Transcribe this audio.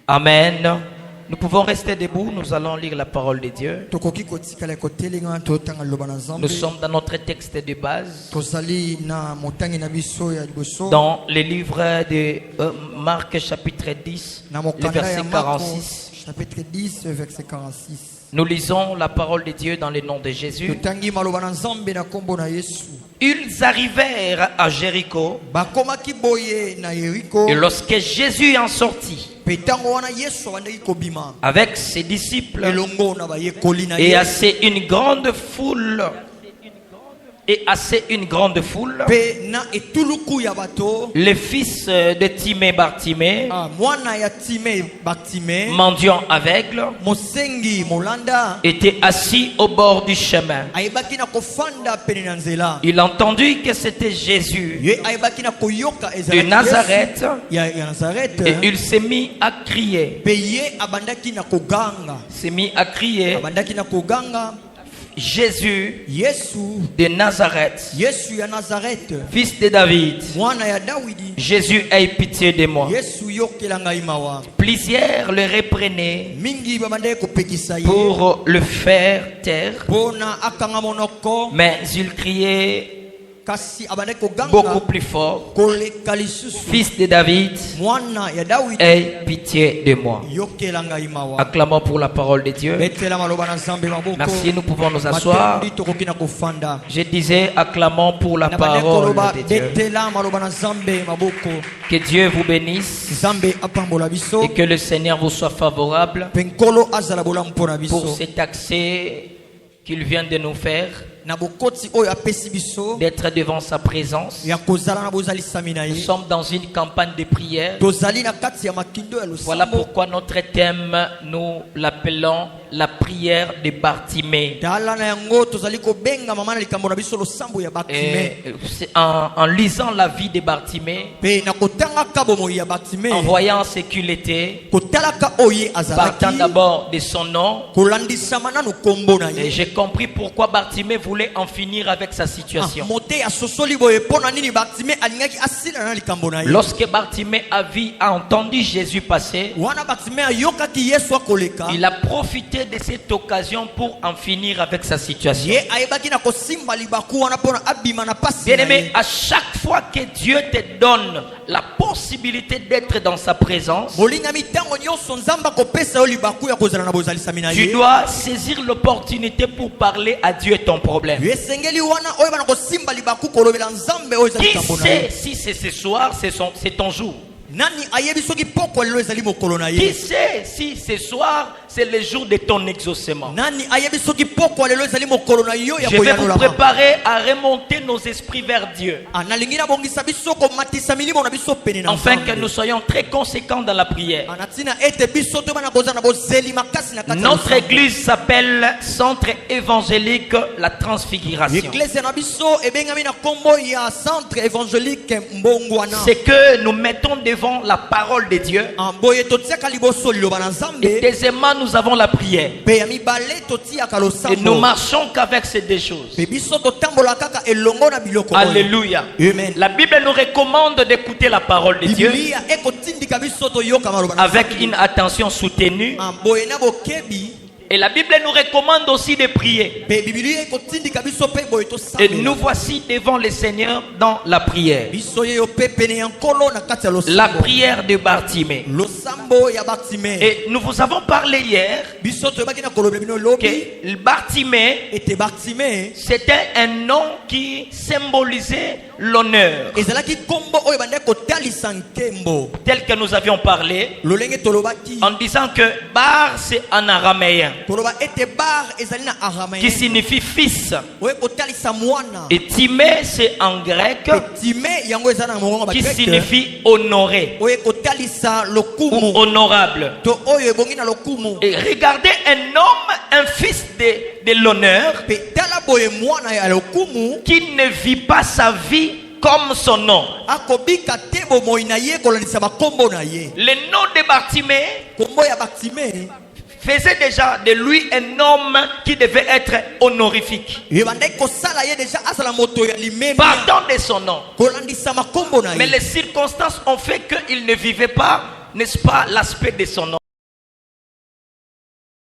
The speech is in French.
Amen. Nous pouvons rester debout, nous allons lire la parole de Dieu. Nous sommes dans notre texte de base, dans le livre de Marc chapitre 10, le verset 46. Chapitre 10, verset 46. Nous lisons la parole de Dieu dans le nom de Jésus. Ils arrivèrent à Jéricho. Et lorsque Jésus en sortit avec ses disciples et assez une grande foule, le fils de Timée Bartimée, mendiant aveugle, était assis au bord du chemin. Il entendit que c'était Jésus de Nazareth et il s'est mis à crier. Jésus de Nazareth, fils de David, Jésus, aie pitié de moi. Plusieurs le reprenaient pour le faire taire, mais il criait beaucoup plus fort: Fils de David, aie pitié de moi. Acclamons pour la parole de Dieu. Merci, nous pouvons nous asseoir. Je disais, acclamons pour la parole de Dieu. Que Dieu vous bénisse et que le Seigneur vous soit favorable pour cet accès qu'il vient de nous faire, d'être devant sa présence. Nous sommes dans une campagne de prière. Voilà pourquoi notre thème, nous l'appelons la prière de Bartimée. En lisant la vie de Bartimée, en voyant ce qu'il était, partant d'abord de son nom, et j'ai compris pourquoi Bartimée voulait en finir avec sa situation. Lorsque Bartimée a entendu Jésus passer, il a profité de cette occasion pour en finir avec sa situation. Bien-aimé, à chaque fois que Dieu te donne la possibilité d'être dans sa présence, tu dois saisir l'opportunité pour parler à Dieu ton problème. Qui sait si c'est ce soir, c'est ton jour? Qui sait si ce soir c'est le jour de ton exaucement? Je vais vous préparer à remonter nos esprits vers Dieu, afin que nous soyons très conséquents dans la prière. Notre église s'appelle Centre évangélique La Transfiguration. C'est que nous mettons devant la parole de Dieu, et deuxièmement nous avons la prière, et nous marchons qu'avec ces deux choses. Alléluia. La Bible nous recommande d'écouter la parole de Dieu avec une attention soutenue. Et la Bible nous recommande aussi de prier. Et nous voici devant le Seigneur dans la prière. La prière de Bartimée. Et nous vous avons parlé hier que Bartimée, c'était un nom qui symbolisait l'honneur. Tel que nous avions parlé, en disant que Bar c'est en araméen, qui signifie fils, et Timée c'est en grec, qui signifie honoré ou honorable. Et regardez un homme, un fils de l'honneur, qui ne vit pas sa vie comme son nom. Le nom de Bartimée faisait déjà de lui un homme qui devait être honorifique. Partant de son nom. Mais les circonstances ont fait qu'il ne vivait pas n'est-ce pas, l'aspect de son nom.